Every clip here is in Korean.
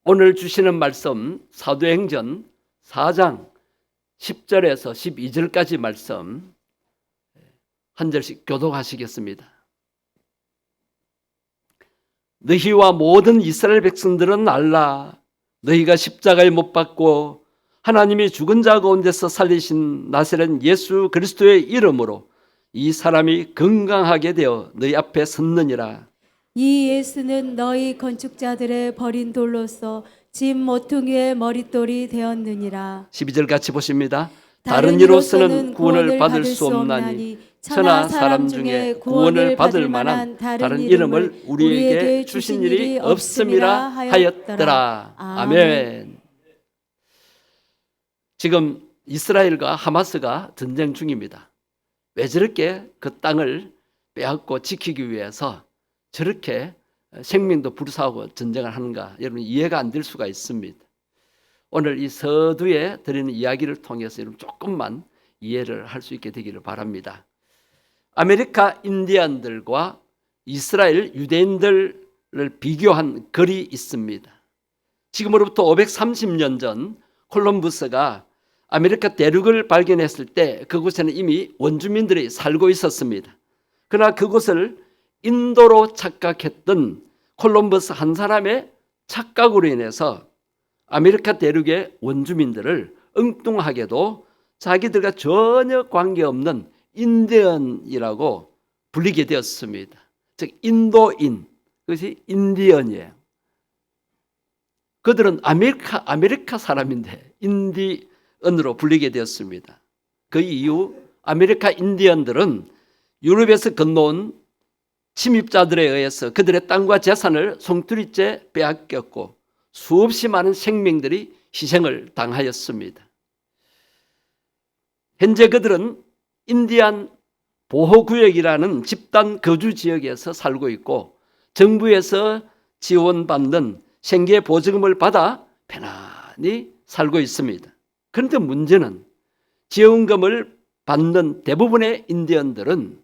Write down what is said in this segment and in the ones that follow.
오늘 주시는 말씀 사도행전 4장 10절에서 12절까지 말씀 한 절씩 교독하시겠습니다. 너희와 모든 이스라엘 백성들은 알라. 너희가 십자가에 못 박고 하나님이 죽은 자 가운데서 살리신 나사렛 예수 그리스도의 이름으로 이 사람이 건강하게 되어 너희 앞에 섰느니라. 이 예수는 너희 건축자들의 버린 돌로서 집 모퉁이의 머릿돌이 되었느니라. 12절 같이 보십니다. 다른 이로서는 구원을 받을 수 없나니 천하 사람 중에 구원을 받을 만한 다른 이름을 우리에게 주신 일이 없음이라 하였더라. 아멘. 지금 이스라엘과 하마스가 전쟁 중입니다. 왜 저렇게 그 땅을 빼앗고 지키기 위해서 저렇게 생명도 불사하고 전쟁을 하는가, 여러분 이해가 안 될 수가 있습니다. 오늘 이 서두에 드리는 이야기를 통해서 여러분 조금만 이해를 할 수 있게 되기를 바랍니다. 아메리카 인디안들과 이스라엘 유대인들을 비교한 글이 있습니다. 지금으로부터 530년 전 콜럼부스가 아메리카 대륙을 발견했을 때 그곳에는 이미 원주민들이 살고 있었습니다. 그러나 그곳을 인도로 착각했던 콜럼버스 한 사람의 착각으로 인해서 아메리카 대륙의 원주민들을 엉뚱하게도 자기들과 전혀 관계없는 인디언이라고 불리게 되었습니다. 즉 인도인, 그것이 인디언이에요. 그들은 아메리카 사람인데 인디언으로 불리게 되었습니다. 그 이후 아메리카 인디언들은 유럽에서 건너온 침입자들에 의해서 그들의 땅과 재산을 송두리째 빼앗겼고 수없이 많은 생명들이 희생을 당하였습니다. 현재 그들은 인디안 보호구역이라는 집단 거주 지역에서 살고 있고 정부에서 지원받는 생계 보증금을 받아 편안히 살고 있습니다. 그런데 문제는 지원금을 받는 대부분의 인디언들은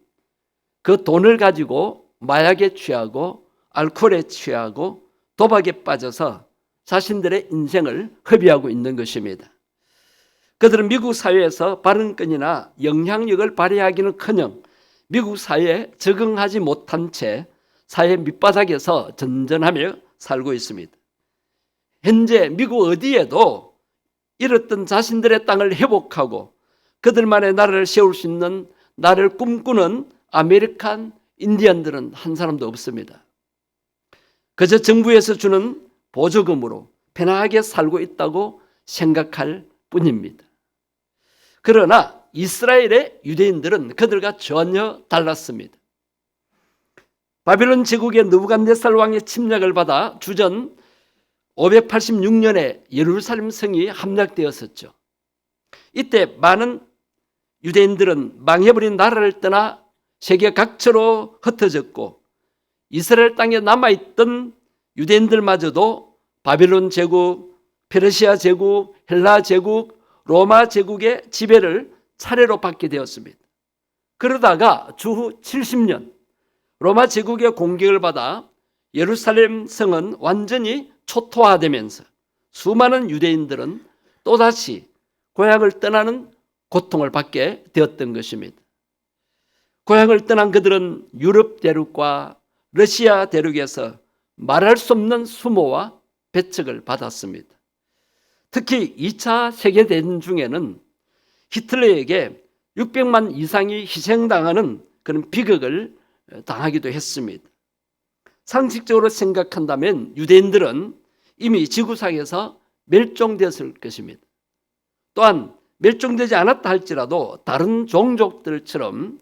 그 돈을 가지고 마약에 취하고 알코올에 취하고 도박에 빠져서 자신들의 인생을 허비하고 있는 것입니다. 그들은 미국 사회에서 발언권이나 영향력을 발휘하기는커녕 미국 사회에 적응하지 못한 채 사회 밑바닥에서 전전하며 살고 있습니다. 현재 미국 어디에도 잃었던 자신들의 땅을 회복하고 그들만의 나라를 세울 수 있는 나라를 꿈꾸는 아메리칸 인디언들은 한 사람도 없습니다. 그저 정부에서 주는 보조금으로 편하게 살고 있다고 생각할 뿐입니다. 그러나 이스라엘의 유대인들은 그들과 전혀 달랐습니다. 바빌론 제국의 느부갓네살 왕의 침략을 받아 주전 586년에 예루살렘 성이 함락되었었죠. 이때 많은 유대인들은 망해버린 나라를 떠나 세계 각처로 흩어졌고 이스라엘 땅에 남아있던 유대인들마저도 바빌론 제국, 페르시아 제국, 헬라 제국, 로마 제국의 지배를 차례로 받게 되었습니다. 그러다가 주후 70년 로마 제국의 공격을 받아 예루살렘 성은 완전히 초토화되면서 수많은 유대인들은 또다시 고향을 떠나는 고통을 받게 되었던 것입니다. 고향을 떠난 그들은 유럽 대륙과 러시아 대륙에서 말할 수 없는 수모와 배척을 받았습니다. 특히 2차 세계대전 중에는 히틀러에게 600만 이상이 희생당하는 그런 비극을 당하기도 했습니다. 상식적으로 생각한다면 유대인들은 이미 지구상에서 멸종되었을 것입니다. 또한 멸종되지 않았다 할지라도 다른 종족들처럼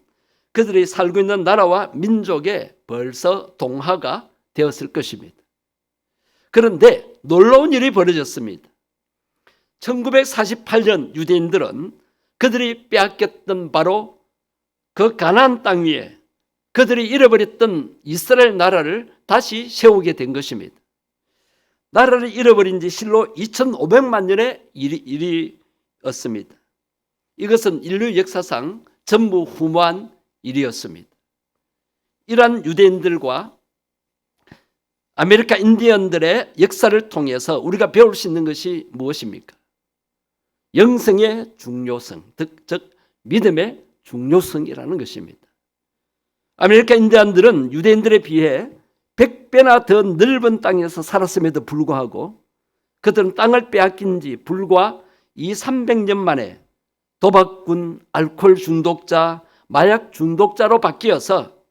그들이 살고 있는 나라와 민족에 벌써 동화가 되었을 것입니다. 그런데 놀라운 일이 벌어졌습니다. 1948년 유대인들은 그들이 빼앗겼던 바로 그 가나안 땅 위에 그들이 잃어버렸던 이스라엘 나라를 다시 세우게 된 것입니다. 나라를 잃어버린 지 실로 2500만 년의 일이었습니다. 이것은 인류 역사상 전무후무한 일이었습니다. 이러한 유대인들과 아메리카 인디언들의 역사를 통해서 우리가 배울 수 있는 것이 무엇입니까? 영성의 중요성, 즉 믿음의 중요성이라는 것입니다. 아메리카 인디언들은 유대인들에 비해 100배나 더 넓은 땅에서 살았음에도 불구하고 그들은 땅을 빼앗긴 지 불과 200~300년 만에 도박꾼, 알코올 중독자, 마약 중독자로 바뀌어서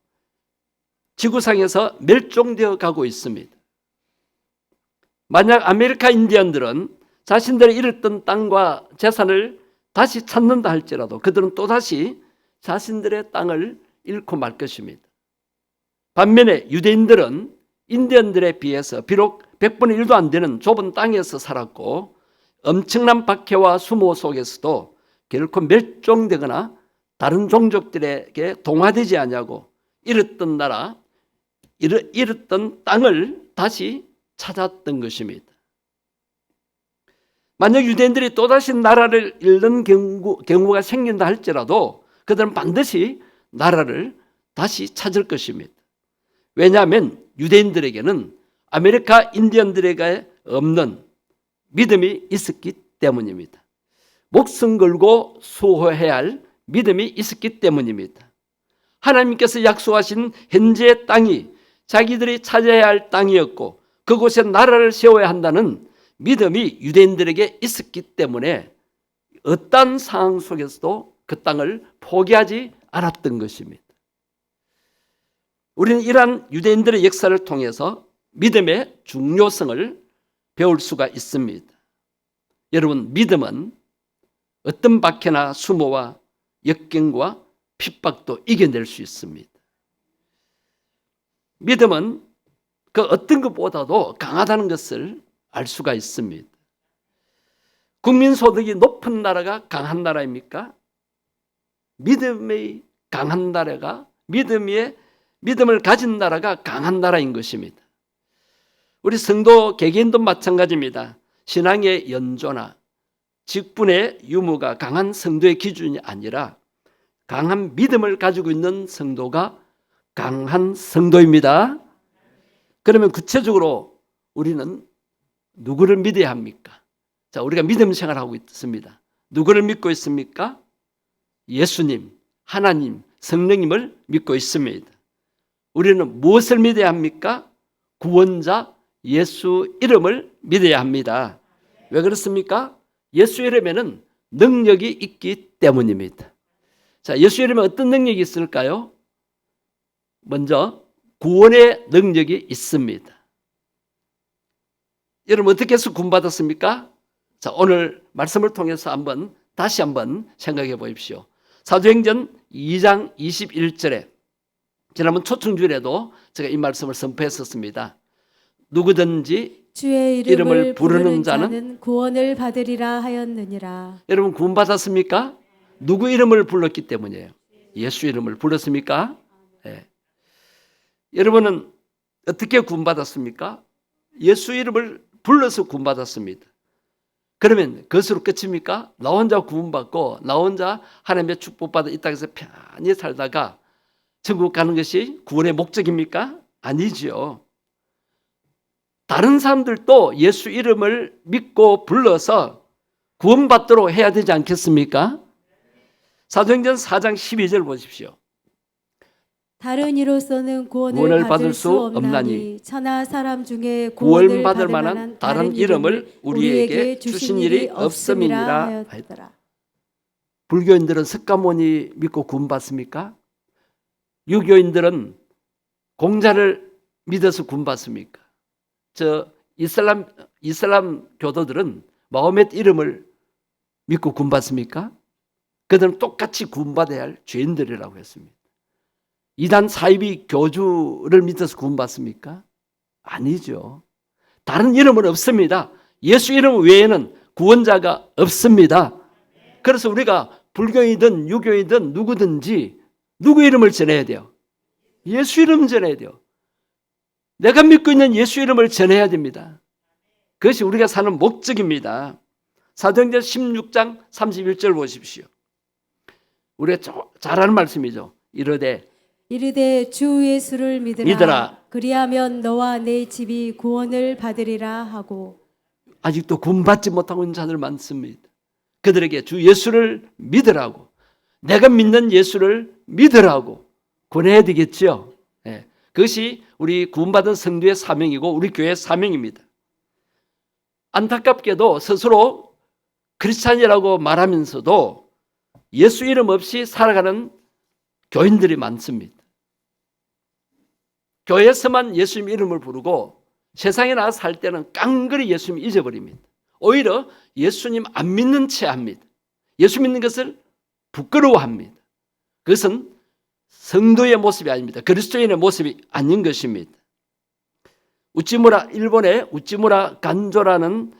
지구상에서 멸종되어 가고 있습니다. 만약 아메리카 인디언들은 자신들이 잃었던 땅과 재산을 다시 찾는다 할지라도 그들은 또다시 자신들의 땅을 잃고 말 것입니다. 반면에 유대인들은 인디언들에 비해서 비록 100분의 1도 안 되는 좁은 땅에서 살았고 엄청난 박해와 수모 속에서도 결코 멸종되거나 다른 종족들에게 동화되지 아니하고 잃었던 나라, 잃었던 땅을 다시 찾았던 것입니다. 만약 유대인들이 또다시 나라를 잃는 경우가 생긴다 할지라도 그들은 반드시 나라를 다시 찾을 것입니다. 왜냐하면 유대인들에게는 아메리카 인디언들에게 없는 믿음이 있었기 때문입니다. 목숨 걸고 수호해야 할 믿음이 있었기 때문입니다. 하나님께서 약속하신 현재의 땅이 자기들이 찾아야 할 땅이었고 그곳에 나라를 세워야 한다는 믿음이 유대인들에게 있었기 때문에 어떠한 상황 속에서도 그 땅을 포기하지 않았던 것입니다. 우리는 이러한 유대인들의 역사를 통해서 믿음의 중요성을 배울 수가 있습니다. 여러분, 믿음은 어떤 박해나 수모와 역경과 핍박도 이겨낼 수 있습니다. 믿음은 그 어떤 것보다도 강하다는 것을 알 수가 있습니다. 국민소득이 높은 나라가 강한 나라입니까? 믿음이 강한 나라가 믿음을 가진 나라가 강한 나라인 것입니다. 우리 성도 개개인도 마찬가지입니다. 신앙의 연조나 직분의 유무가 강한 성도의 기준이 아니라 강한 믿음을 가지고 있는 성도가 강한 성도입니다. 그러면 구체적으로 우리는 누구를 믿어야 합니까? 자, 우리가 믿음 생활하고 있습니다. 누구를 믿고 있습니까? 예수님, 하나님, 성령님을 믿고 있습니다. 우리는 무엇을 믿어야 합니까? 구원자 예수 이름을 믿어야 합니다. 왜 그렇습니까? 예수 이름에는 능력이 있기 때문입니다. 자, 예수 이름에 어떤 능력이 있을까요? 먼저 구원의 능력이 있습니다. 여러분 어떻게 해서 구원받았습니까? 자, 오늘 말씀을 통해서 다시 한번 생각해 보십시오. 사도행전 2장 21절에 지난번 초청주일에도 제가 이 말씀을 선포했었습니다. 누구든지 주의 이름을 부르는 자는 구원을 받으리라 하였느니라. 여러분 구원받았습니까? 누구 이름을 불렀기 때문이에요. 예수 이름을 불렀습니까? 네. 여러분은 어떻게 구원받았습니까? 예수 이름을 불러서 구원받았습니다. 그러면 그것으로 끝입니까? 나 혼자 구원받고 나 혼자 하나님의 축복받아 이 땅에서 편히 살다가 천국 가는 것이 구원의 목적입니까? 아니지요. 다른 사람들도 예수 이름을 믿고 불러서 구원받도록 해야 되지 않겠습니까? 사도행전 4장 12절 보십시오. 다른 이로서는 구원을 받을 수 없나니 천하 사람 중에 구원을 받을 만한 다른 이름을 우리에게 주신 일이 없음이라 하였더라. 불교인들은 석가모니 믿고 구원받습니까? 유교인들은 공자를 믿어서 구원받습니까? 이슬람 교도들은 마호멧 이름을 믿고 구원받습니까? 그들은 똑같이 구원받아야 할 죄인들이라고 했습니다. 이단 사이비 교주를 믿어서 구원받습니까? 아니죠. 다른 이름은 없습니다. 예수 이름 외에는 구원자가 없습니다. 그래서 우리가 불교이든 유교이든 누구든지 누구 이름을 전해야 돼요? 예수 이름 전해야 돼요. 내가 믿고 있는 예수 이름을 전해야 됩니다. 그것이 우리가 사는 목적입니다. 사도행전 16장 31절 보십시오. 우리가 잘 아는 말씀이죠. 이르되 이르되 주 예수를 믿으라. 믿으라. 그리하면 너와 내 집이 구원을 받으리라 하고. 아직도 구원받지 못하고 있는 자들 많습니다. 그들에게 주 예수를 믿으라고, 내가 믿는 예수를 믿으라고 권해야 되겠죠. 예. 그것이 우리 구원받은 성도의 사명이고 우리 교회의 사명입니다. 안타깝게도 스스로 크리스찬이라고 말하면서도 예수 이름 없이 살아가는 교인들이 많습니다. 교회에서만 예수님 이름을 부르고 세상에 나가서 살 때는 깡그리 예수님 잊어버립니다. 오히려 예수님 안 믿는 채 합니다. 예수 믿는 것을 부끄러워합니다. 그것은 성도의 모습이 아닙니다. 그리스도인의 모습이 아닌 것입니다. 일본의 우찌무라 간조라는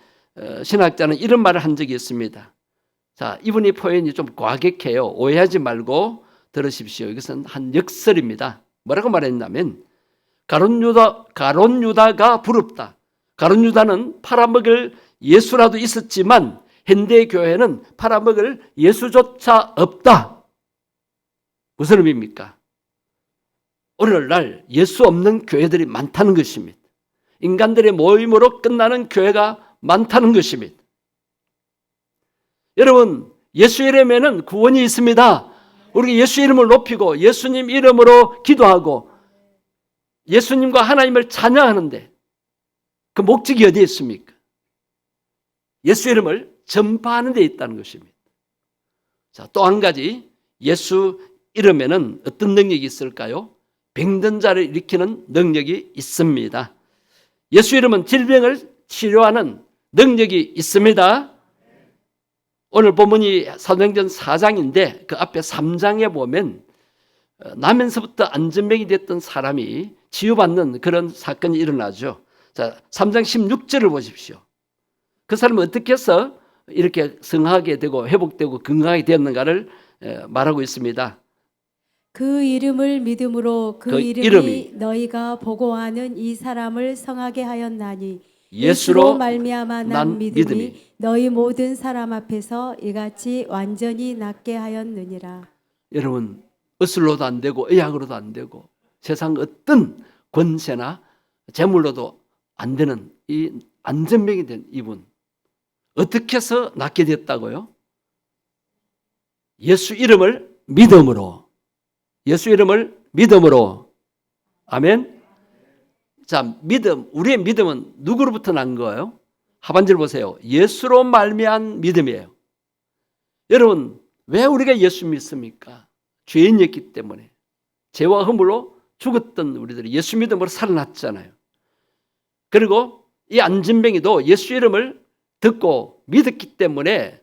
신학자는 이런 말을 한 적이 있습니다. 자, 이분이 표현이 좀 과격해요. 오해하지 말고 들으십시오. 이것은 한 역설입니다. 뭐라고 말했냐면 가룟 유다가 부럽다. 가룟 유다는 팔아먹을 예수라도 있었지만 현대 교회는 팔아먹을 예수조차 없다. 무슨 의미입니까? 오늘날 예수 없는 교회들이 많다는 것입니다. 인간들의 모임으로 끝나는 교회가 많다는 것입니다. 여러분, 예수 이름에는 구원이 있습니다. 우리 예수 이름을 높이고 예수님 이름으로 기도하고 예수님과 하나님을 찬양하는데 그 목적이 어디에 있습니까? 예수 이름을 전파하는 데 있다는 것입니다. 자, 또 한 가지, 예수 이름에는 어떤 능력이 있을까요? 병든 자를 일으키는 능력이 있습니다. 예수 이름은 질병을 치료하는 능력이 있습니다. 오늘 본문이 사도행전 4장인데 그 앞에 3장에 보면 나면서부터 안전병이 됐던 사람이 치유받는 그런 사건이 일어나죠. 자, 3장 16절을 보십시오. 그 사람은 어떻게 해서 이렇게 성하게 되고 회복되고 건강하게 되었는가를 말하고 있습니다. 그 이름을 믿음으로 그 이름이 너희가 보고하는 이 사람을 성하게 하였나니 예수로 말미암아 난 믿음이 너희 모든 사람 앞에서 이같이 완전히 낫게 하였느니라. 여러분, 의술로도 안 되고 의학으로도 안 되고 세상 어떤 권세나 재물로도 안 되는 이 안전병이 된 이분 어떻게 해서 낫게 됐다고요? 예수 이름을 믿음으로. 예수 이름을 믿음으로. 아멘. 자, 믿음, 우리의 믿음은 누구로부터 난 거예요? 하반절 보세요. 예수로 말미암은 믿음이에요. 여러분, 왜 우리가 예수 믿습니까? 죄인이었기 때문에. 죄와 허물로 죽었던 우리들이 예수 믿음으로 살아났잖아요. 그리고 이 안전병이도 예수 이름을 듣고 믿었기 때문에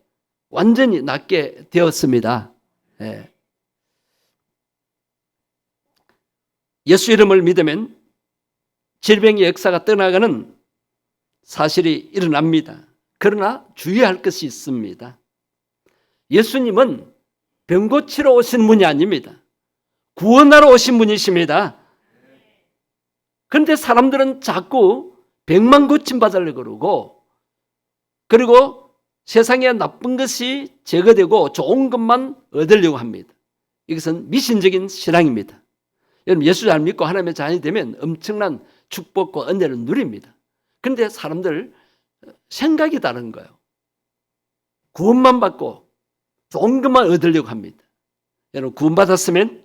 완전히 낫게 되었습니다. 예. 예수 이름을 믿으면 질병의 역사가 떠나가는 사실이 일어납니다. 그러나 주의할 것이 있습니다. 예수님은 병 고치러 오신 분이 아닙니다. 구원하러 오신 분이십니다. 그런데 사람들은 자꾸 병만 고침받으려고 그러고 그리고 세상에 나쁜 것이 제거되고 좋은 것만 얻으려고 합니다. 이것은 미신적인 신앙입니다. 여러분, 예수 잘 믿고 하나님의 자녀이 되면 엄청난 축복과 은혜를 누립니다. 그런데 사람들 생각이 다른 거예요. 구원만 받고 좋은 것만 얻으려고 합니다. 여러분, 구원받았으면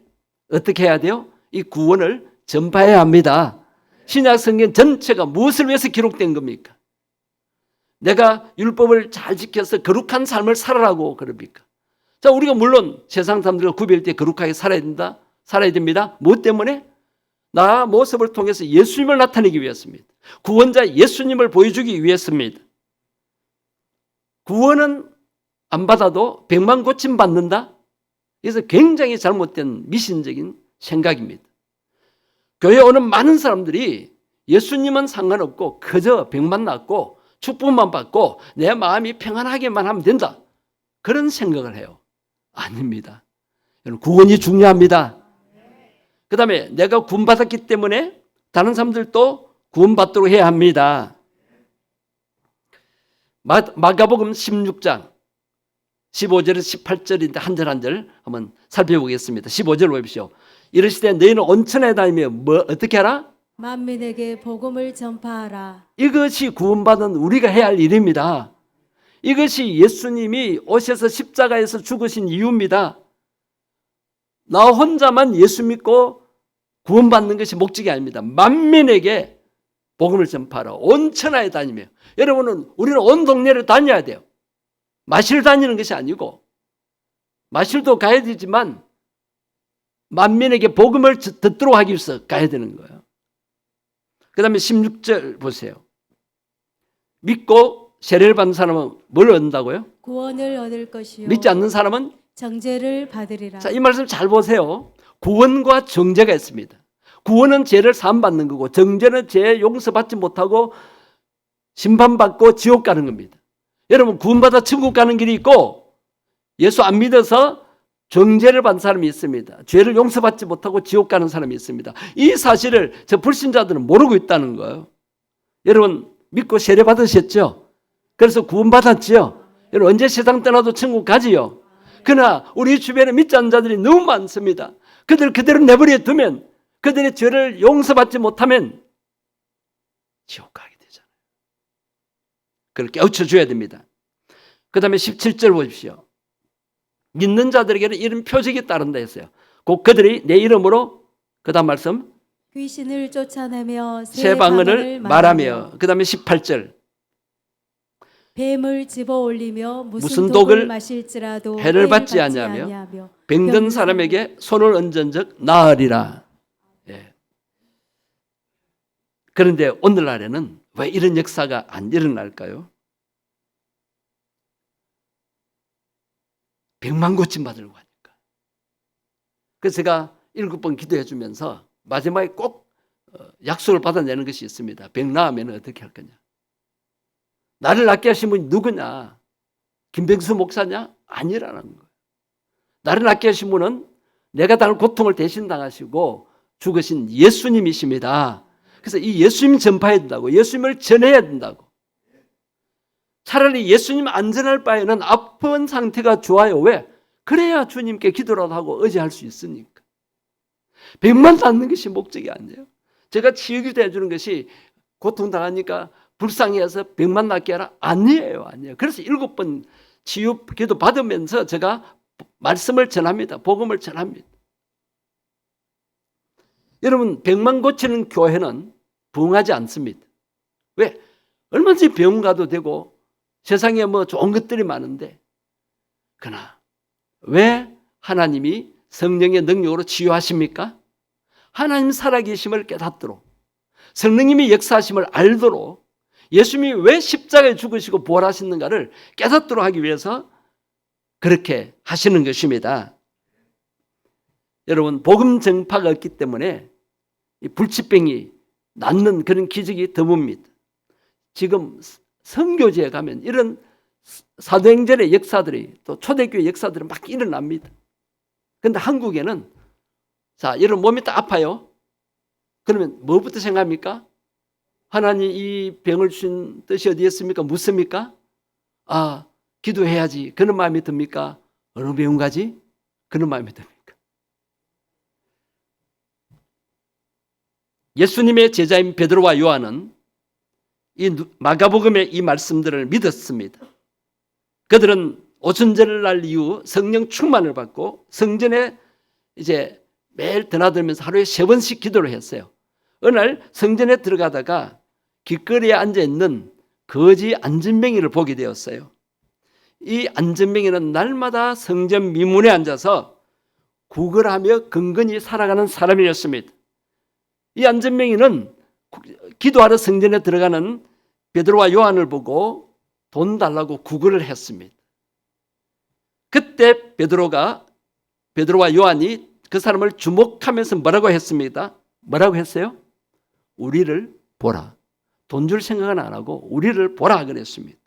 어떻게 해야 돼요? 이 구원을 전파해야 합니다. 신약 성경 전체가 무엇을 위해서 기록된 겁니까? 내가 율법을 잘 지켜서 거룩한 삶을 살아라고 그럽니까? 자, 우리가 물론 세상 사람들과 구별될 때 거룩하게 살아야 됩니다. 무엇 때문에? 나 모습을 통해서 예수님을 나타내기 위해서입니다. 구원자 예수님을 보여주기 위해서입니다. 구원은 안 받아도 병만 고침 받는다? 그래서 굉장히 잘못된 미신적인 생각입니다. 교회에 오는 많은 사람들이 예수님은 상관없고 그저 병만 낫고 축복만 받고 내 마음이 평안하게만 하면 된다. 그런 생각을 해요. 아닙니다. 구원이 중요합니다. 그 다음에 내가 구원받았기 때문에 다른 사람들도 구원받도록 해야 합니다. 마가복음 16장 15절에서 18절인데 한 절 한 절 한번 살펴보겠습니다. 15절 보십시오. 이르시되 너희는 온천에 다니며 어떻게 하라? 만민에게 복음을 전파하라. 이것이 구원받은 우리가 해야 할 일입니다. 이것이 예수님이 오셔서 십자가에서 죽으신 이유입니다. 나 혼자만 예수 믿고 구원받는 것이 목적이 아닙니다. 만민에게 복음을 전파하라. 온 천하에 다니며. 우리는 온 동네를 다녀야 돼요. 마실 다니는 것이 아니고, 마실도 가야 되지만 만민에게 복음을 듣도록 하기 위해서 가야 되는 거예요. 그 다음에 16절 보세요. 믿고 세례를 받는 사람은 뭘 얻는다고요? 구원을 얻을 것이요 믿지 않는 사람은 정죄를 받으리라. 자, 이 말씀 잘 보세요. 구원과 정죄가 있습니다. 구원은 죄를 사함받는 거고, 정죄는 죄 용서받지 못하고 심판받고 지옥 가는 겁니다. 여러분, 구원받아 천국 가는 길이 있고, 예수 안 믿어서 정죄를 받는 사람이 있습니다. 죄를 용서받지 못하고 지옥 가는 사람이 있습니다. 이 사실을 저 불신자들은 모르고 있다는 거예요. 여러분, 믿고 세례 받으셨죠? 그래서 구원받았죠? 여러분, 언제 세상 떠나도 천국 가지요? 그러나 우리 주변에 믿지 않는 자들이 너무 많습니다. 그들 그대로 내버려 두면, 그들의 죄를 용서받지 못하면 지옥 가게 되잖아요. 그걸 깨우쳐 줘야 됩니다. 그 다음에 17절 보십시오. 믿는 자들에게는 이런 표적이 따른다 했어요. 곧 그들이 내 이름으로, 그 다음 말씀, 귀신을 쫓아내며 새 방언을 말하며, 그 다음에 18절, 뱀을 집어 올리며 무슨 독을 독을 마실지라도 해를 받지 아니하며 병든 사람에게 손을 얹은 적 나으리라. 예. 그런데 오늘날에는 왜 이런 역사가 안 일어날까요? 100만 고침 받으려고 하니까. 그래서 제가 7번 기도해 주면서 마지막에 꼭 약속을 받아내는 것이 있습니다. 병 나으면 어떻게 할 거냐. 나를 낫게 하신 분이 누구냐? 김병수 목사냐? 아니라는 거예요. 나를 낫게 하신 분은 내가 당할 고통을 대신 당하시고 죽으신 예수님이십니다. 그래서 이 예수님 전파해야 된다고, 예수님을 전해야 된다고. 차라리 예수님 안전할 바에는 아픈 상태가 좋아요. 왜? 그래야 주님께 기도라도 하고 의지할 수 있으니까. 병만 낫는 것이 목적이 아니에요. 제가 치유기도 해주는 것이 고통당하니까 불쌍해서 병만 낫게 하라? 아니에요. 그래서 7번 치유 기도 받으면서 제가 말씀을 전합니다. 복음을 전합니다. 여러분, 병만 고치는 교회는 부흥하지 않습니다. 왜? 얼마든지 병원 가도 되고 세상에 뭐 좋은 것들이 많은데, 그러나 왜 하나님이 성령의 능력으로 치유하십니까? 하나님 살아계심을 깨닫도록, 성령님이 역사하심을 알도록, 예수님이 왜 십자가에 죽으시고 부활하시는가를 깨닫도록 하기 위해서 그렇게 하시는 것입니다. 여러분, 복음 전파가 없기 때문에 이 불치병이 낫는 그런 기적이 드뭅니다. 지금 선교지에 가면 이런 사도행전의 역사들이, 또 초대교회 역사들이 막 일어납니다. 그런데 한국에는, 자, 여러분 몸이 딱 아파요. 그러면 뭐부터 생각합니까? 하나님 이 병을 주신 뜻이 어디였습니까? 묻습니까? 아, 기도해야지. 그런 마음이 듭니까? 어느 병원 가지? 그런 마음이 듭니까? 예수님의 제자인 베드로와 요한은 이 마가복음의 이 말씀들을 믿었습니다. 그들은 오순절날 이후 성령 충만을 받고 성전에 이제 매일 드나들면서 하루에 3번씩 기도를 했어요. 어느 날 성전에 들어가다가 길거리에 앉아있는 거지 안전뱅이를 보게 되었어요. 이 안전뱅이는 날마다 성전 미문에 앉아서 구걸하며 근근히 살아가는 사람이었습니다. 이 안전뱅이는 기도하러 성전에 들어가는 베드로와 요한을 보고 돈 달라고 구걸을 했습니다. 그때 베드로와 요한이 그 사람을 주목하면서 뭐라고 했습니다? 뭐라고 했어요? 우리를 보라. 돈 줄 생각은 안 하고 우리를 보라 그랬습니다.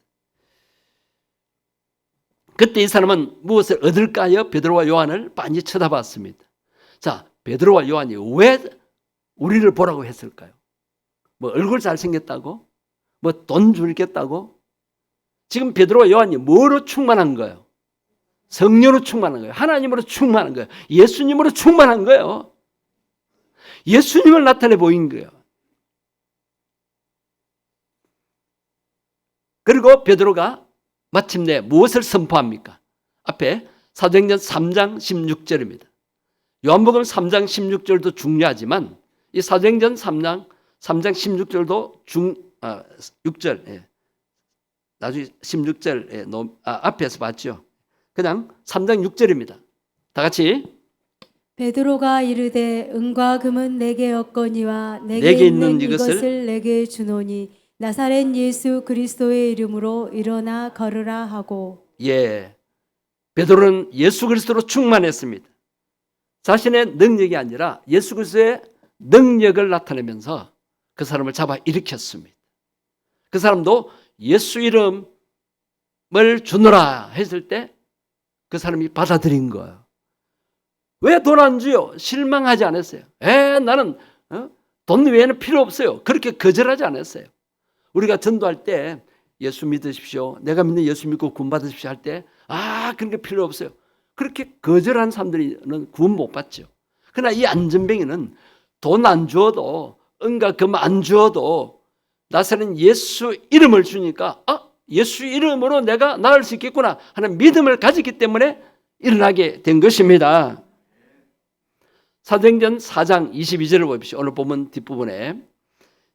그때 이 사람은 무엇을 얻을까요? 베드로와 요한을 빤히 쳐다봤습니다. 자, 베드로와 요한이 왜 우리를 보라고 했을까요? 뭐 얼굴 잘생겼다고? 뭐 돈 줄겠다고? 지금 베드로와 요한이 뭐로 충만한 거예요? 성령으로 충만한 거예요. 하나님으로 충만한 거예요. 예수님으로 충만한 거예요. 예수님을 나타내 보인 거예요. 그리고 베드로가 마침내 무엇을 선포합니까? 앞에 사도행전 3장 16절입니다. 요한복음 3장 16절도 중요하지만 이 사도행전 3장 16절도 6절, 예. 나중에 16절 앞에서 봤죠. 그냥 3장 6절입니다. 다 같이. 베드로가 이르되 은과 금은 내게 없거니와 내게 내게 있는 있는 이것을 내게 주노니 나사렛 예수 그리스도의 이름으로 일어나 걸으라 하고. 예, 베드로는 예수 그리스도로 충만했습니다. 자신의 능력이 아니라 예수 그리스도의 능력을 나타내면서 그 사람을 잡아 일으켰습니다. 그 사람도 예수 이름을 주노라 했을 때 그 사람이 받아들인 거예요. 왜 돈 안 줘요? 실망하지 않았어요. 나는 돈 외에는 필요 없어요. 그렇게 거절하지 않았어요. 우리가 전도할 때 예수 믿으십시오. 내가 믿는 예수 믿고 구원 받으십시오 할 때 그런 게 필요 없어요. 그렇게 거절한 사람들은 구원 못 받죠. 그러나 이 안전뱅이는 돈 안 주어도 은과 금 안 주어도 나사렛 예수 이름을 주니까 예수 이름으로 내가 나을 수 있겠구나 하는 믿음을 가졌기 때문에 일어나게 된 것입니다. 사도행전 4장 22절을 보십시오. 오늘 보면 뒷부분에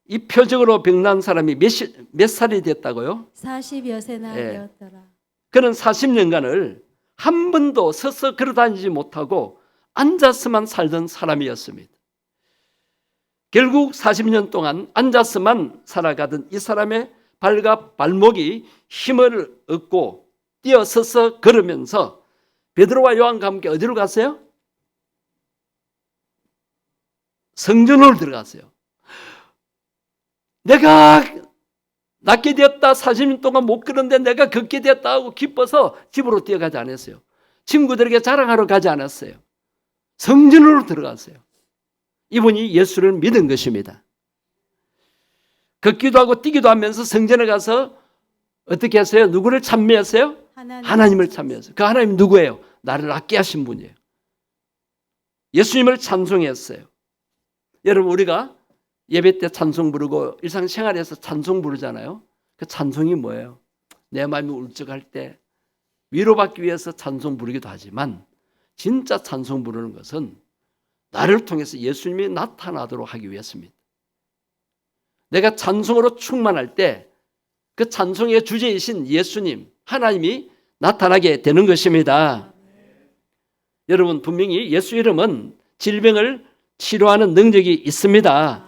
이 표적으로 병난 사람이 몇 살이 됐다고요? 40여 세나 되었더라. 그는 40년간을 한 번도 서서 걸어다니지 못하고 앉아서만 살던 사람이었습니다. 결국 40년 동안 앉아서만 살아가던 이 사람의 발과 발목이 힘을 얻고 뛰어서서 걸으면서 베드로와 요한과 함께 어디로 갔어요? 성전으로 들어갔어요. 내가 낫게 되었다. 40년 동안 못 걸었는데 내가 걷게 되었다 하고 기뻐서 집으로 뛰어가지 않았어요. 친구들에게 자랑하러 가지 않았어요. 성전으로 들어갔어요. 이분이 예수를 믿은 것입니다. 걷기도 하고 뛰기도 하면서 성전에 가서 어떻게 했어요? 누구를 찬미했어요? 하나님을 찬미했어요. 그 하나님 누구예요? 나를 낫게 하신 분이에요. 예수님을 찬송했어요. 여러분, 우리가 예배 때 찬송 부르고 일상생활에서 찬송 부르잖아요. 그 찬송이 뭐예요? 내 마음이 울적할 때 위로받기 위해서 찬송 부르기도 하지만 진짜 찬송 부르는 것은 나를 통해서 예수님이 나타나도록 하기 위해서입니다. 내가 찬송으로 충만할 때 그 찬송의 주제이신 예수님, 하나님이 나타나게 되는 것입니다. 여러분, 분명히 예수 이름은 질병을 치료하는 능력이 있습니다.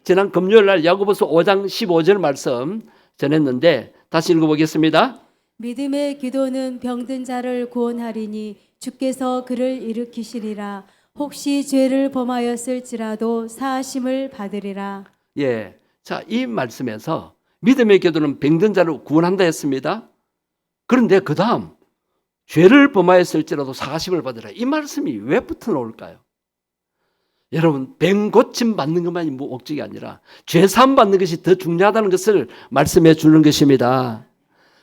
지난 금요일 날 야고보서 5장 15절 말씀 전했는데 다시 읽어보겠습니다. 믿음의 기도는 병든 자를 구원하리니 주께서 그를 일으키시리라. 혹시 죄를 범하였을지라도 사하심을 받으리라. 예, 자, 이 말씀에서 믿음의 기도는 병든 자를 구원한다 했습니다. 그런데 그 다음 죄를 범하였을지라도 사하심을 받으라. 이 말씀이 왜 붙어 나올까요? 여러분, 병 고침 받는 것만이 목적이 아니라 죄 사함 받는 것이 더 중요하다는 것을 말씀해 주는 것입니다.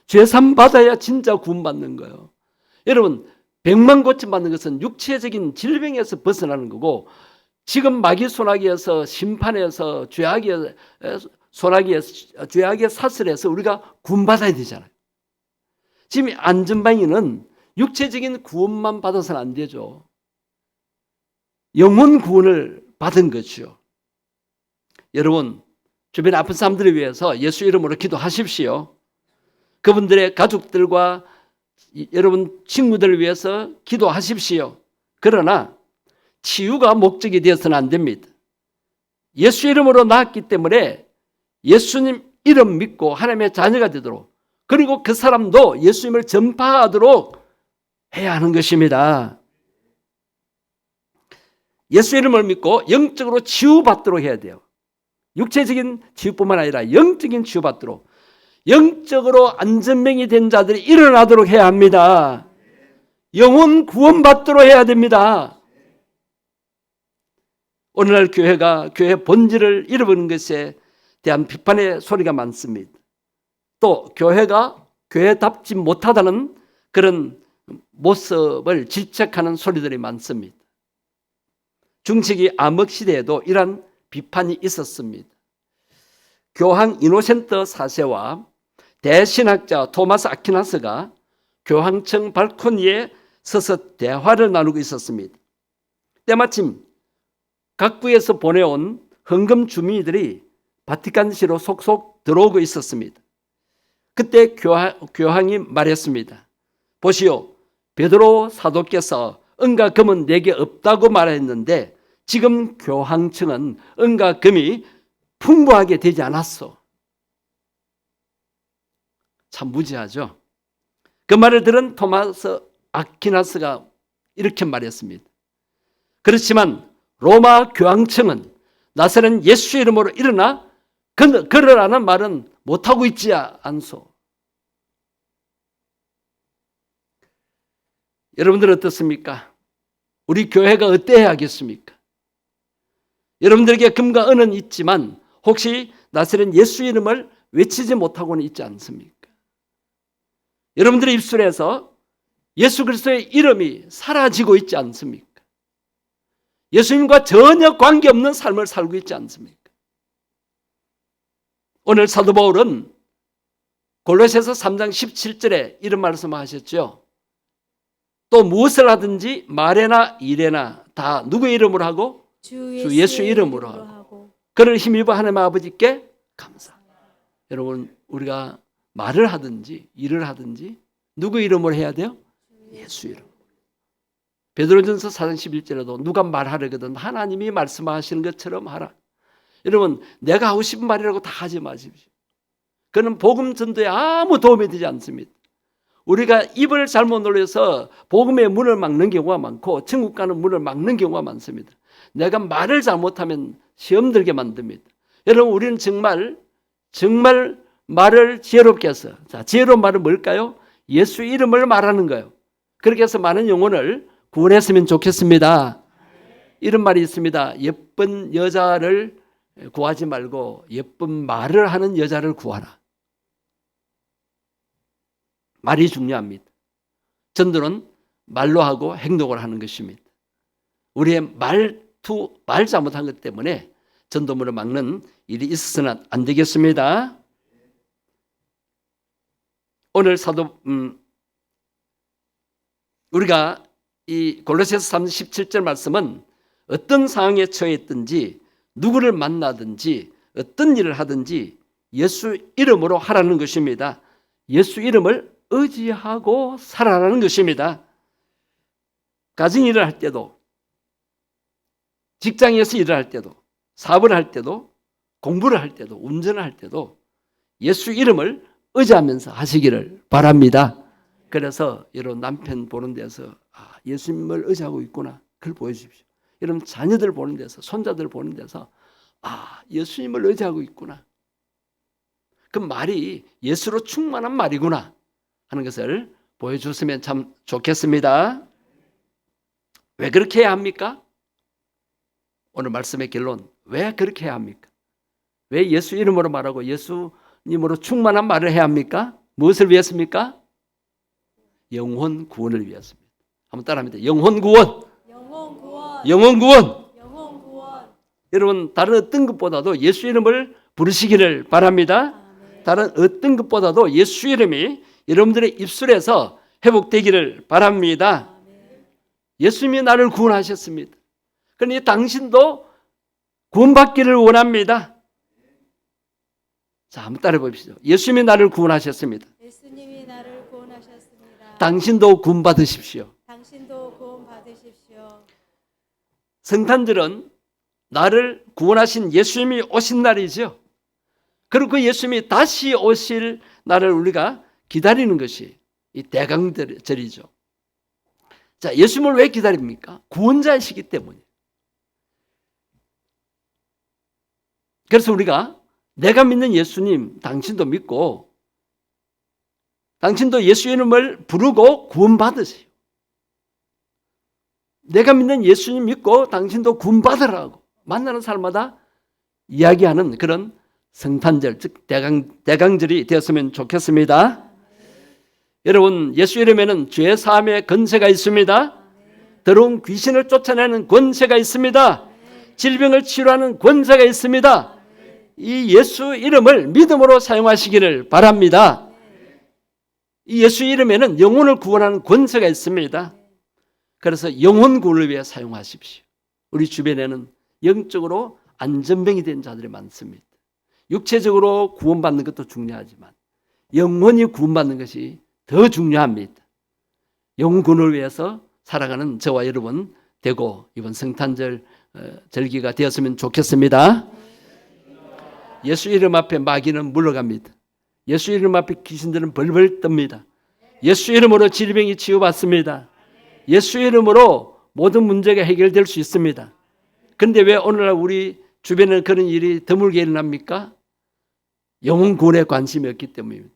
죄 사함 받아야 진짜 구원 받는 거예요. 여러분, 병만 고침 받는 것은 육체적인 질병에서 벗어나는 거고, 지금 마귀 소나기에서 심판에서 죄악의 소나기에서 죄악의 사슬에서 우리가 구원 받아야 되잖아요. 지금 안전방위는 육체적인 구원만 받아서는 안 되죠. 영혼 구원을 받은 거죠. 여러분, 주변에 아픈 사람들을 위해서 예수 이름으로 기도하십시오. 그분들의 가족들과 여러분 친구들을 위해서 기도하십시오. 그러나 치유가 목적이 되어서는 안 됩니다. 예수 이름으로 나았기 때문에 예수님 이름 믿고 하나님의 자녀가 되도록, 그리고 그 사람도 예수님을 전파하도록 해야 하는 것입니다. 예수 이름을 믿고 영적으로 치유받도록 해야 돼요. 육체적인 치유뿐만 아니라 영적인 치유받도록, 영적으로 안전병이 된 자들이 일어나도록 해야 합니다. 영혼 구원받도록 해야 됩니다. 오늘날 교회가 교회 본질을 잃어버린 것에 대한 비판의 소리가 많습니다. 또 교회가 교회답지 못하다는 그런 모습을 질책하는 소리들이 많습니다. 중세기 암흑 시대에도 이러한 비판이 있었습니다. 교황 이노센트 4세와 대신학자 토마스 아퀴나스가 교황청 발코니에 서서 대화를 나누고 있었습니다. 때마침 각부에서 보내온 헌금 주민들이 바티칸시로 속속 들어오고 있었습니다. 그때 교황이 말했습니다. 보시오, 베드로 사도께서 은과 금은 내게 없다고 말했는데 지금 교황청은 은과 금이 풍부하게 되지 않았어. 참 무지하죠. 그 말을 들은 토마스 아퀴나스가 이렇게 말했습니다. 그렇지만 로마 교황청은 나사렛 예수 이름으로 일어나 걸으라는 말은 못하고 있지 않소. 여러분들 어떻습니까? 우리 교회가 어때야 하겠습니까? 여러분들에게 금과 은은 있지만 혹시 나사렛 예수 이름을 외치지 못하고는 있지 않습니까? 여러분들의 입술에서 예수 그리스도의 이름이 사라지고 있지 않습니까? 예수님과 전혀 관계없는 삶을 살고 있지 않습니까? 오늘 사도 바울은 골로새서 3장 17절에 이런 말씀을 하셨죠. 또 무엇을 하든지 말에나 일에나 다 누구의 이름으로 하고? 주 예수 이름으로 하고 그를 힘입어 하나님 아버지께 감사. 여러분 우리가 말을 하든지 일을 하든지 누구 이름으로 해야 돼요? 예수 이름. 베드로전서 4장 11절에도 누가 말하려거든 하나님이 말씀하시는 것처럼 하라. 여러분 내가 하고 싶은 말이라고 다 하지 마십시오. 그는 복음 전도에 아무 도움이 되지 않습니다. 우리가 입을 잘못 놀려서 복음의 문을 막는 경우가 많고 천국 가는 문을 막는 경우가 많습니다. 내가 말을 잘못하면 시험 들게 만듭니다. 여러분 우리는 정말 말을 지혜롭게 해서 지혜로운 말은 뭘까요? 예수 이름을 말하는 거예요. 그렇게 해서 많은 영혼을 구원했으면 좋겠습니다. 이런 말이 있습니다. 예쁜 여자를 구하지 말고 예쁜 말을 하는 여자를 구하라. 말이 중요합니다. 전도는 말로 하고 행동을 하는 것입니다. 우리의 말 잘못한 것 때문에 전도문을 막는 일이 있어서는 안 되겠습니다. 오늘 우리가 이 골로새서 3장 17절 말씀은 어떤 상황에 처해 있든지 누구를 만나든지 어떤 일을 하든지 예수 이름으로 하라는 것입니다. 예수 이름을 의지하고 살아라는 것입니다. 가정일을 할 때도 직장에서 일을 할 때도 사업을 할 때도 공부를 할 때도 운전을 할 때도 예수 이름을 의지하면서 하시기를 바랍니다. 그래서 여러분 남편 보는 데서 예수님을 의지하고 있구나 그걸 보여주십시오. 여러분 자녀들 보는 데서 손자들 보는 데서 예수님을 의지하고 있구나. 그 말이 예수로 충만한 말이구나 하는 것을 보여줬으면 참 좋겠습니다. 왜 그렇게 해야 합니까? 오늘 말씀의 결론 왜 그렇게 해야 합니까? 왜 예수 이름으로 말하고 예수님으로 충만한 말을 해야 합니까? 무엇을 위해서입니까? 영혼 구원을 위해서입니다. 한번 따라합니다. 영혼 구원. 영혼 구원. 여러분 다른 어떤 것보다도 예수 이름을 부르시기를 바랍니다. 다른 어떤 것보다도 예수 이름이 여러분들의 입술에서 회복되기를 바랍니다. 예수님이 나를 구원하셨습니다. 그러니 당신도 구원받기를 원합니다. 자, 한번 따라해 보십시오. 예수님이 나를 구원하셨습니다. 예수님이 나를 구원하셨습니다. 당신도 구원받으십시오. 당신도 구원받으십시오. 성탄절은 나를 구원하신 예수님이 오신 날이죠. 그리고 그 예수님이 다시 오실 날을 우리가 기다리는 것이 이 대강절이죠. 자, 예수님을 왜 기다립니까? 구원자이시기 때문에. 그래서 우리가 내가 믿는 예수님, 당신도 믿고 당신도 예수 이름을 부르고 구원받으세요. 내가 믿는 예수님 믿고 당신도 구원받으라고 만나는 사람마다 이야기하는 그런 성탄절, 즉 대강절이 되었으면 좋겠습니다. 여러분 예수 이름에는 죄 사함의 권세가 있습니다. 더러운 귀신을 쫓아내는 권세가 있습니다. 질병을 치료하는 권세가 있습니다. 이 예수 이름을 믿음으로 사용하시기를 바랍니다. 이 예수 이름에는 영혼을 구원하는 권세가 있습니다. 그래서 영혼 구원을 위해 사용하십시오. 우리 주변에는 영적으로 안전병이 된 자들이 많습니다. 육체적으로 구원받는 것도 중요하지만 영혼이 구원받는 것이 더 중요합니다. 영혼 구원을 위해서 살아가는 저와 여러분 되고 이번 성탄절 절기가 되었으면 좋겠습니다. 예수 이름 앞에 마귀는 물러갑니다. 예수 이름 앞에 귀신들은 벌벌 떱니다. 예수 이름으로 질병이 치유받습니다. 예수 이름으로 모든 문제가 해결될 수 있습니다. 그런데 왜 오늘날 우리 주변에 그런 일이 드물게 일어납니까? 영혼 구원에 관심이 없기 때문입니다.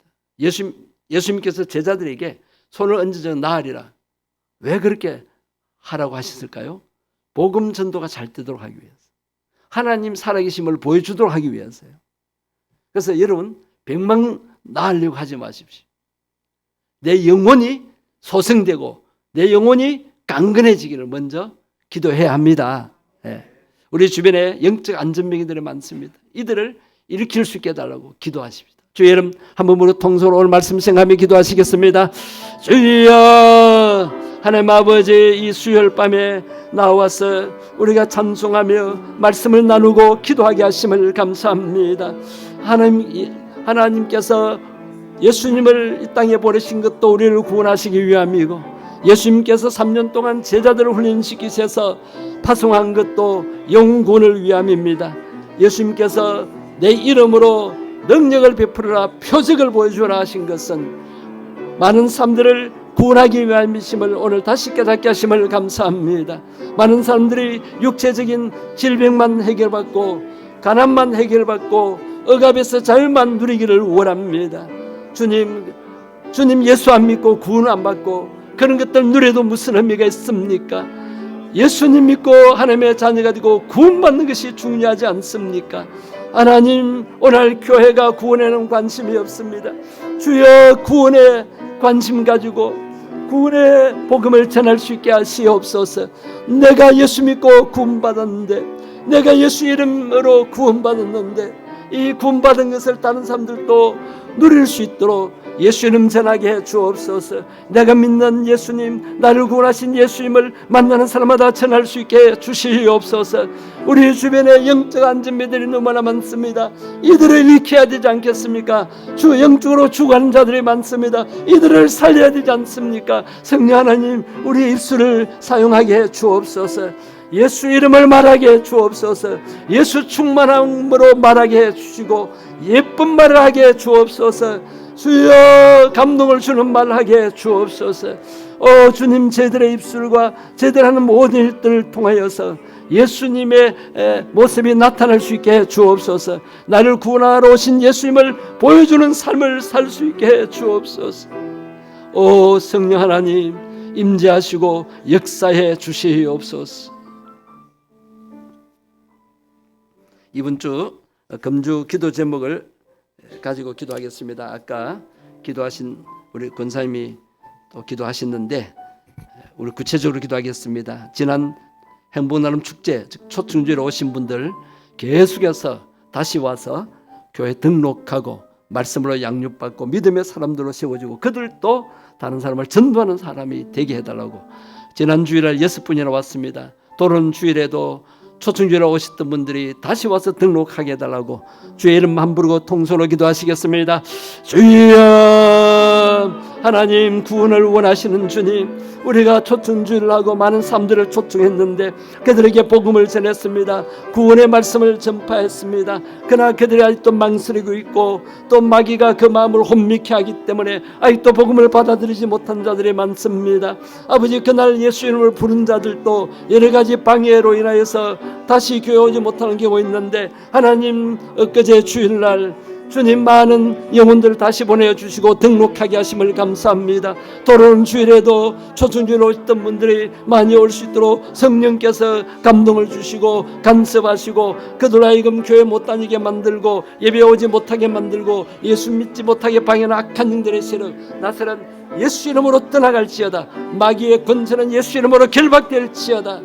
예수님께서 제자들에게 손을 얹어서 나으리라. 왜 그렇게 하라고 하셨을까요? 복음 전도가 잘 되도록 하기 위해서. 하나님 살아계심을 보여주도록 하기 위해서요. 그래서 여러분 백만 나으려고 하지 마십시오. 내 영혼이 소생되고 내 영혼이 강건해지기를 먼저 기도해야 합니다. 우리 주변에 영적 안전병이들이 많습니다. 이들을 일으킬 수 있게 해달라고 기도하십시다. 주의 이름 한 번으로 통성으로 오늘 말씀 생각하며 기도하시겠습니다. 주여, 하나님 아버지, 이 수요일 밤에 나와서 우리가 찬송하며 말씀을 나누고 기도하게 하심을 감사합니다. 하나님께서 예수님을 이 땅에 보내신 것도 우리를 구원하시기 위함이고, 예수님께서 3년 동안 제자들을 훈련시키셔서 파송한 것도 영혼 구원을 위함입니다. 예수님께서 내 이름으로 능력을 베풀어라, 표적을 보여주라 하신 것은 많은 사람들을 구원하기 위함이심을 오늘 다시 깨닫게 하심을 감사합니다. 많은 사람들이 육체적인 질병만 해결받고 가난만 해결받고 억압에서 자유만 누리기를 원합니다. 주님 예수 안 믿고 구원 안 받고 그런 것들 누려도 무슨 의미가 있습니까? 예수님 믿고 하나님의 자녀가 되고 구원받는 것이 중요하지 않습니까? 하나님, 오늘 교회가 구원에는 관심이 없습니다. 주여, 구원에 관심 가지고 구원의 복음을 전할 수 있게 하시옵소서. 내가 예수 믿고 구원받았는데, 내가 예수 이름으로 구원받았는데 이 구원받은 것을 다른 사람들도 누릴 수 있도록 예수 이름 전하게 해 주옵소서. 내가 믿는 예수님, 나를 구원하신 예수님을 만나는 사람마다 전할 수 있게 해 주시옵소서. 우리 주변에 영적 안전병들이 너무나 많습니다. 이들을 일으켜야 되지 않겠습니까? 영적으로 죽어가는 자들이 많습니다. 이들을 살려야 되지 않습니까? 성령 하나님, 우리 입술을 사용하게 해 주옵소서. 예수 이름을 말하게 해 주옵소서. 예수 충만함으로 말하게 해 주시고 예쁜 말을 하게 해 주옵소서. 주여, 감동을 주는 말을 하게 해 주옵소서. 주님, 저희들의 입술과 저희들 하는 모든 일들을 통하여서 예수님의 모습이 나타날 수 있게 해 주옵소서. 나를 구원하러 오신 예수님을 보여주는 삶을 살 수 있게 해 주옵소서. 성령 하나님, 임재하시고 역사해 주시옵소서. 이번 주 금주 기도 제목을 가지고 기도하겠습니다. 아까 기도하신 우리 권사님이 또 기도하셨는데 우리 구체적으로 기도하겠습니다. 지난 행복나눔 축제, 즉 초청주일에 오신 분들 계속해서 다시 와서 교회 등록하고 말씀으로 양육받고 믿음의 사람들로 세워지고 그들도 다른 사람을 전도하는 사람이 되게 해달라고. 지난 주일날 6분이나 왔습니다. 도론 주일에도 초청주일에 오셨던 분들이 다시 와서 등록하게 해달라고 주의 이름만 부르고 통성으로 기도하시겠습니다. 주여, 하나님, 구원을 원하시는 주님, 우리가 초청주일을 하고 많은 사람들을 초청했는데 그들에게 복음을 전했습니다. 구원의 말씀을 전파했습니다. 그러나 그들이 아직도 망설이고 있고 또 마귀가 그 마음을 혼미케 하기 때문에 아직도 복음을 받아들이지 못한 자들이 많습니다. 아버지, 그날 예수 이름을 부른 자들도 여러 가지 방해로 인하여서 다시 교회 오지 못하는 경우 있는데 하나님, 엊그제 주일날 주님 많은 영혼들을 다시 보내주시고 등록하게 하심을 감사합니다. 돌아오는 주일에도 초청주로 오셨던 분들이 많이 올 수 있도록 성령께서 감동을 주시고 간섭하시고 그들 하여금 교회 못 다니게 만들고 예배 오지 못하게 만들고 예수 믿지 못하게 방해하는 악한 영들의 세력 나사렛 예수 이름으로 떠나갈지어다. 마귀의 권세는 예수 이름으로 결박될지어다.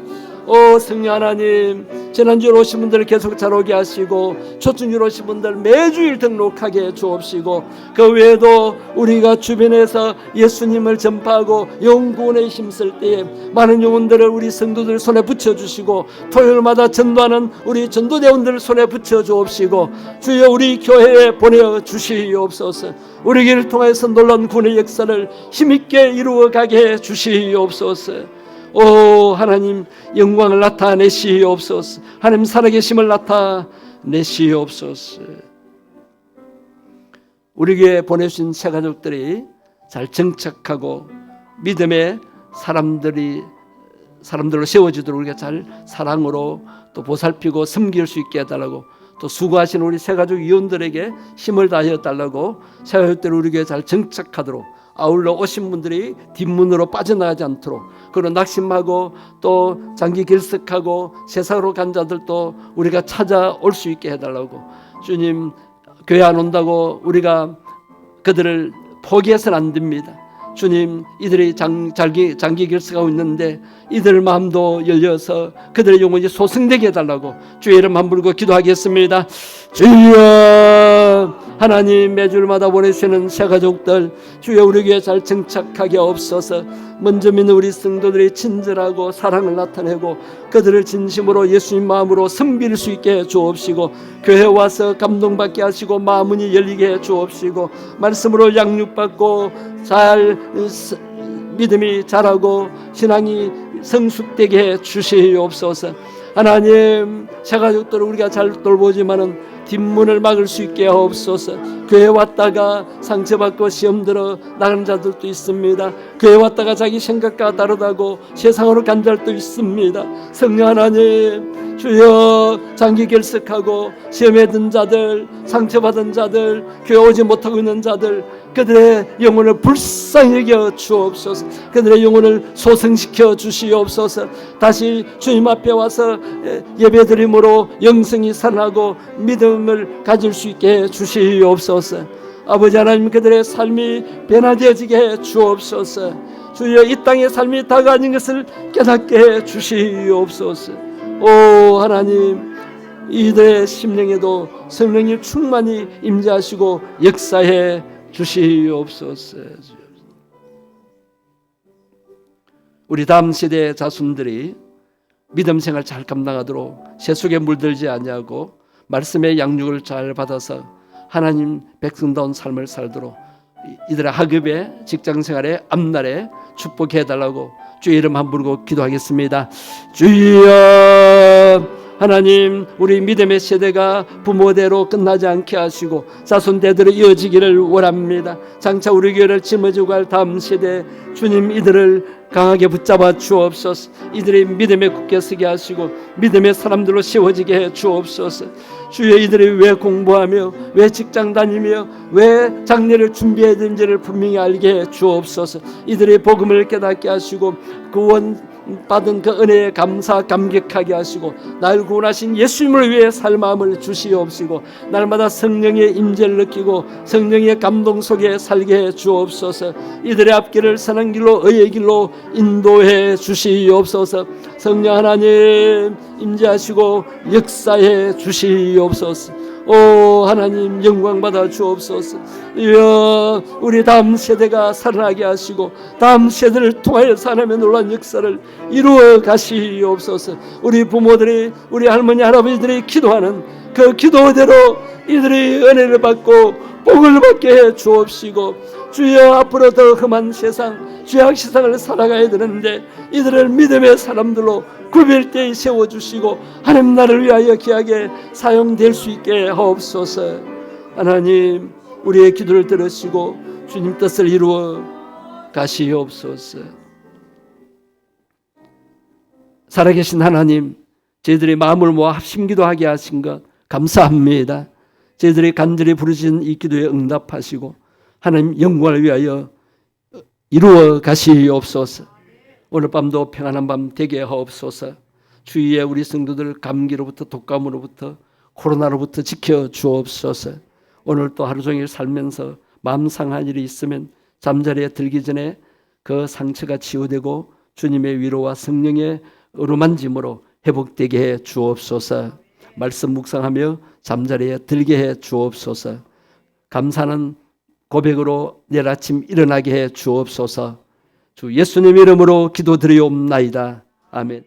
오 성령 하나님, 지난주에 오신 분들을 계속 잘 오게 하시고 초청주에 오신 분들 매주일 등록하게 주옵시고 그 외에도 우리가 주변에서 예수님을 전파하고 영구원에 힘쓸 때에 많은 영혼들을 우리 성도들 손에 붙여주시고 토요일마다 전도하는 우리 전도대원들 손에 붙여주옵시고 주여 우리 교회에 보내주시옵소서. 우리 길을 통해서 놀라운 구원의 역사를 힘있게 이루어가게 해주시옵소서. 오 하나님 영광을 나타내시옵소서. 하나님 살아계심을 나타내시옵소서. 우리 교회에 보내주신 새 가족들이 잘 정착하고 믿음의 사람들로 세워지도록 우리가 잘 사랑으로 또 보살피고 섬길 수 있게 해달라고, 또 수고하신 우리 새 가족 위원들에게 힘을 다하여 달라고, 새 가족들이 우리 교회에 잘 정착하도록, 아울러 오신 분들이 뒷문으로 빠져나가지 않도록, 그리고 낙심하고 또 장기 결석하고 세상으로 간 자들도 우리가 찾아올 수 있게 해달라고. 주님 교회 안 온다고 우리가 그들을 포기해서는 안 됩니다. 주님 이들이 장기 결석하고 있는데 이들 마음도 열려서 그들의 영혼이 소생되게 해달라고 주의 이름 함부르고 기도하겠습니다. 주여 하나님 매주일마다 보내시는 새 가족들 주여 우리 교회에 잘 정착하게 없어서 먼저 믿는 우리 성도들이 친절하고 사랑을 나타내고 그들을 진심으로 예수님 마음으로 섬길 수 있게 해 주옵시고 교회에 와서 감동받게 하시고 마음문이 열리게 해 주옵시고 말씀으로 양육받고 잘 믿음이 자라고 신앙이 성숙되게 해 주시옵소서. 하나님 새 가족들을 우리가 잘 돌보지만은 뒷문을 막을 수 있게 하옵소서. 교회 왔다가 상처받고 시험 들어 나가는 자들도 있습니다. 교회 왔다가 자기 생각과 다르다고 세상으로 간 자들도 있습니다. 성령 하나님 주여 장기 결석하고 시험에 든 자들, 상처받은 자들, 교회 오지 못하고 있는 자들, 그들의 영혼을 불쌍히 여겨 주옵소서. 그들의 영혼을 소생시켜 주시옵소서. 다시 주님 앞에 와서 예배드림으로 영성이 살아나고 믿음을 가질 수 있게 해 주시옵소서. 아버지 하나님 그들의 삶이 변화되어지게 해 주옵소서. 주여 이 땅의 삶이 다가 아닌 것을 깨닫게 해 주시옵소서. 오 하나님 이들의 심령에도 성령님 충만히 임재하시고 역사해 주시옵소서. 우리 다음 세대 자손들이 믿음 생활 잘 감당하도록 세속에 물들지 아니하고 말씀의 양육을 잘 받아서 하나님 백성다운 삶을 살도록 이들의 학업에 직장생활에 앞날에 축복해 달라고 주의 이름 함부르고 기도하겠습니다. 주여 하나님 우리 믿음의 세대가 부모대로 끝나지 않게 하시고 자손대대로 이어지기를 원합니다. 장차 우리 교회를 짊어지고 갈 다음 세대 주님 이들을 강하게 붙잡아 주옵소서. 이들의 믿음에 굳게 서게 하시고 믿음의 사람들로 세워지게 해 주옵소서. 주여 이들이 왜 공부하며 왜 직장 다니며 왜 장례를 준비해야 되는지를 분명히 알게 해 주옵소서. 이들의 복음을 깨닫게 하시고 구원 받은 그 은혜에 감격하게 하시고 날 구원하신 예수님을 위해 살 마음을 주시옵시고 날마다 성령의 임재를 느끼고 성령의 감동 속에 살게 해 주옵소서. 이들의 앞길을 선한 길로 의의 길로 인도해 주시옵소서. 성령 하나님 임재하시고 역사해 주시옵소서. 오 하나님 영광 받아 주옵소서. 이여 우리 다음 세대가 살아나게 하시고 다음 세대를 통하여 하나님의 놀라운 역사를 이루어 가시옵소서. 우리 부모들이 우리 할머니 할아버지들이 기도하는 그 기도대로 이들이 은혜를 받고 복을 받게 해 주옵시고 주여 앞으로 더 험한 세상 죄악 세상을 살아가야 되는데 이들을 믿음의 사람들로 구별되이 세워주시고 하나님 나를 위하여 귀하게 사용될 수 있게 하옵소서. 하나님 우리의 기도를 들으시고 주님 뜻을 이루어 가시옵소서. 살아계신 하나님 저희들의 마음을 모아 합심기도하게 하신 것 감사합니다. 저희들이 간절히 부르신 이 기도에 응답하시고 하나님 영광을 위하여 이루어 가시옵소서. 오늘 밤도 평안한 밤 되게 하옵소서. 주위에 우리 성도들 감기로부터 독감으로부터 코로나로부터 지켜 주옵소서. 오늘 또 하루 종일 살면서 마음 상한 일이 있으면 잠자리에 들기 전에 그 상처가 치유되고 주님의 위로와 성령의 어루만짐으로 회복되게 해 주옵소서. 말씀 묵상하며 잠자리에 들게 해 주옵소서. 감사는 고백으로 내일 아침 일어나게 해 주옵소서. 주 예수님 이름으로 기도드리옵나이다. 아멘.